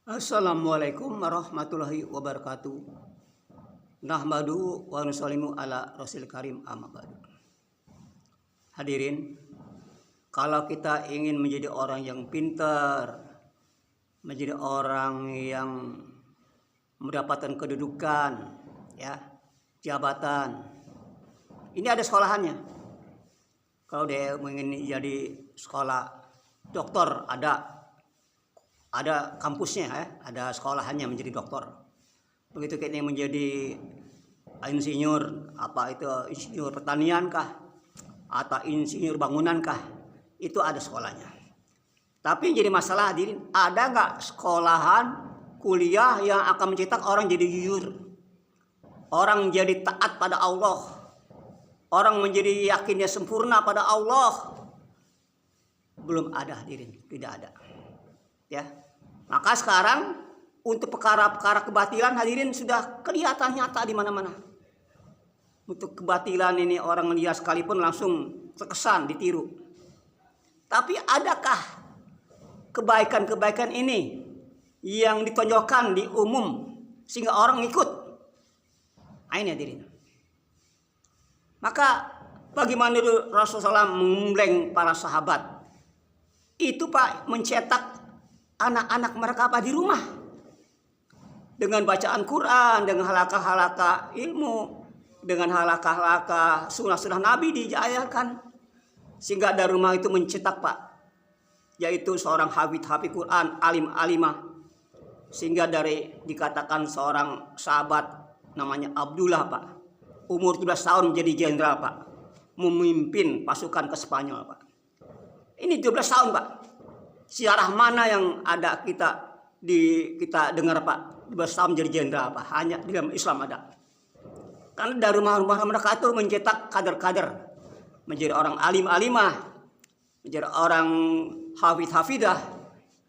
Assalamualaikum warahmatullahi wabarakatuh. Nahmadu wa nusallimu ala Rasul Karim amma ba'du. Hadirin, kalau kita ingin menjadi orang yang pintar, menjadi orang yang mendapatkan kedudukan, ya, jabatan, ini ada sekolahannya. Kalau dia ingin jadi sekolah dokter, ada kampusnya, ya, ada sekolahannya menjadi dokter. Begitu kita menjadi insinyur, apa itu insinyur pertanian kah, atau insinyur bangunan kah, itu ada sekolahnya. Tapi jadi masalah, hadirin, ada nggak sekolahan kuliah yang akan mencetak orang jadi jujur, orang jadi taat pada Allah, orang menjadi yakinnya sempurna pada Allah? Belum ada, hadirin, tidak ada. Ya, maka sekarang untuk perkara-perkara kebatilan, hadirin, sudah kelihatan nyata di mana-mana. Untuk kebatilan ini orang lihat sekalipun langsung terkesan, ditiru. Tapi adakah kebaikan-kebaikan ini yang ditonjolkan di umum sehingga orang ikut? Ini, hadirin. Maka bagaimana Rasulullah SAW memuleng para sahabat itu, Pak, mencetak anak-anak mereka apa di rumah dengan bacaan Quran, dengan halakah-halakah ilmu, dengan halakah-halakah sunnah-sunnah Nabi diajarkan, sehingga dari rumah itu mencetak, Pak, yaitu seorang hafidh Quran, alim-alimah, sehingga dari dikatakan seorang sahabat namanya Abdullah, Pak, umur 17 tahun menjadi jenderal, Pak, memimpin pasukan ke Spanyol, Pak. Ini 12 tahun, Pak. Siarah mana yang ada kita dengar, Pak, 12 tahun menjadi jenderal, Pak? Hanya di dalam Islam ada. Karena dari rumah-rumah mereka itu mencetak kader-kader menjadi orang alim-alimah, menjadi orang hafidh-hafidah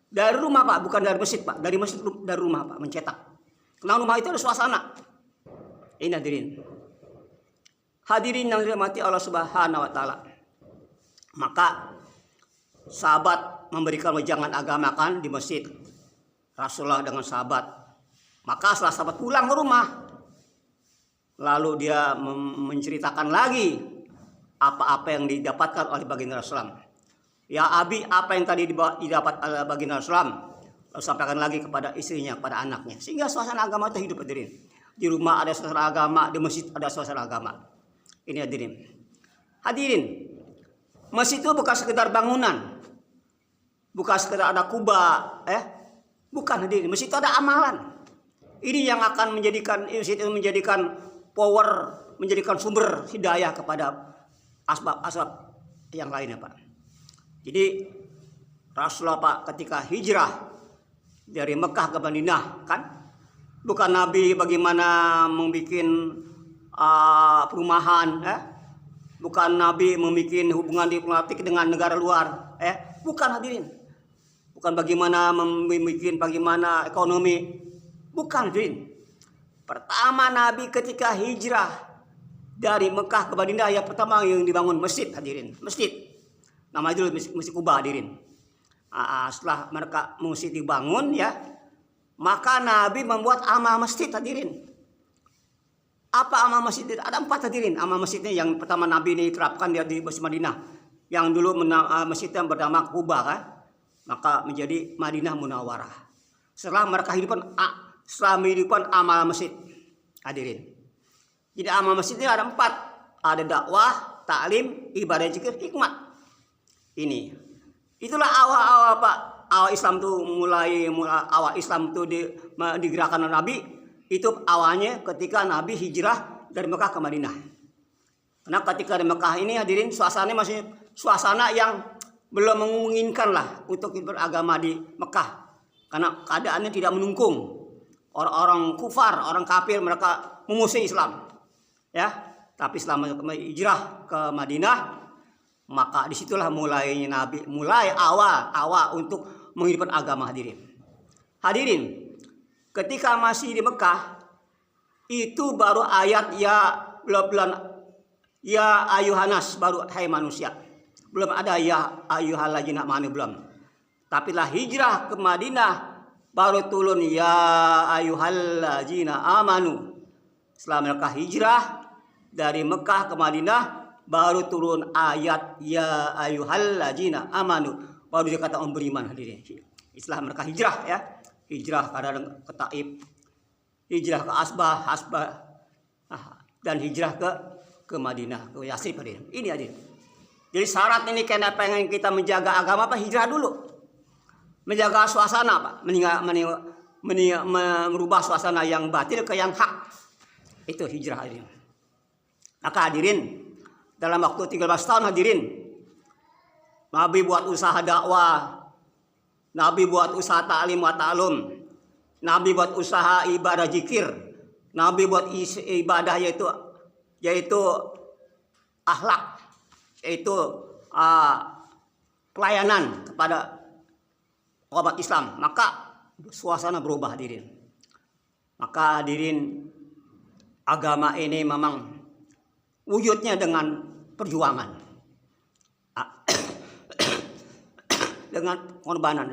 dari rumah, Pak, bukan dari masjid, Pak. Dari masjid, dari rumah, Pak, mencetak. Karena rumah itu ada suasana. Ini, hadirin. Hadirin yang dirahmati Allah Subhanahu wa taala. Maka sahabat memberikan wejangan agama kan di masjid. Rasulullah dengan sahabat. Maka setelah sahabat pulang ke rumah, lalu dia menceritakan lagi apa-apa yang didapatkan oleh baginda Rasulullah. Ya Abi, apa yang tadi didapat oleh baginda Rasulullah? Lalu sampaikan lagi kepada istrinya, kepada anaknya. Sehingga suasana agama itu hidup, hadirin. Di rumah ada suasana agama, di masjid ada suasana agama. Ini, hadirin. Hadirin, masjid itu bukan sekedar bangunan, bukan sekedar ada kubah, bukan, hadirin. Masjid itu ada amalan. Ini yang akan menjadikan masjid itu menjadikan power, menjadikan sumber hidayah kepada asbab-asbab yang lainnya, Pak. Jadi Rasulullah, Pak, ketika hijrah dari Mekah ke Madinah, kan, bukan Nabi bagaimana membuat perumahan, bukan Nabi membuat hubungan diplomatik dengan negara luar, bukan, hadirin. Bukan bagaimana bagaimana ekonomi, bukan, hadirin. Pertama Nabi ketika hijrah dari Mekah ke Madinah, yang pertama yang dibangun masjid, hadirin, masjid. Nama itu Masjid Kuba, hadirin. Setelah mereka masjid dibangun, ya, maka Nabi membuat amal masjid, hadirin. Apa amal masjid? Ada 4, hadirin. Amal masjidnya yang pertama Nabi ini terapkan dia di Masjid Madinah. Yang dulu masjidnya bernama Kuba, kan? Maka menjadi Madinah Munawwarah. Setelah mereka hidupkan amal masjid, hadirin. Jadi amal masjidnya ada 4. Ada dakwah, taklim, ibadah, zikir, hikmat. Ini. Itulah awal-awal, Pak. Awal Islam tuh mulai awal Islam tuh digerakkan oleh Nabi. Itu awalnya ketika Nabi hijrah dari Mekah ke Madinah. Karena ketika di Mekah ini, hadirin, suasananya masih suasana yang belum menginginkan lah untuk beragama di Mekah. Karena keadaannya tidak menungkung. Orang-orang kufar, orang kafir, mereka memusuhi Islam. Ya, tapi selama hijrah ke Madinah, maka disitulah mulainya Nabi, mulai awal untuk menghidupkan agama, hadirin. Hadirin, ketika masih di Mekah, itu baru ayat ya ayuhanas, baru hai manusia. Belum ada ya ayyuhalladzina amanu, belum. Tapi lah hijrah ke Madinah, baru turun ya ayyuhallazina amanu. Setelah mereka hijrah dari Mekah ke Madinah, baru turun ayat ya ayyuhallazina amanu, baru dikatakan beriman hadirin. Setelah mereka hijrah ya, hijrah ke Taif, hijrah ke Asbah dan hijrah ke Madinah, ke Yasrib hadirin. Ini hadirin. Jadi syarat ini karena pengen kita menjaga agama apa, hijrah dulu. Menjaga suasana Pak, merubah suasana yang batil ke yang hak. Itu hijrah hadirin. Maka hadirin, dalam waktu 13 tahun hadirin, Nabi buat usaha dakwah, Nabi buat usaha ta'lim wa ta'lum, Nabi buat usaha ibadah zikir, Nabi buat ibadah yaitu akhlak, yaitu pelayanan kepada umat Islam. Maka suasana berubah hadirin. Maka hadirin, agama ini memang wujudnya dengan perjuangan, dengan pengorbanan.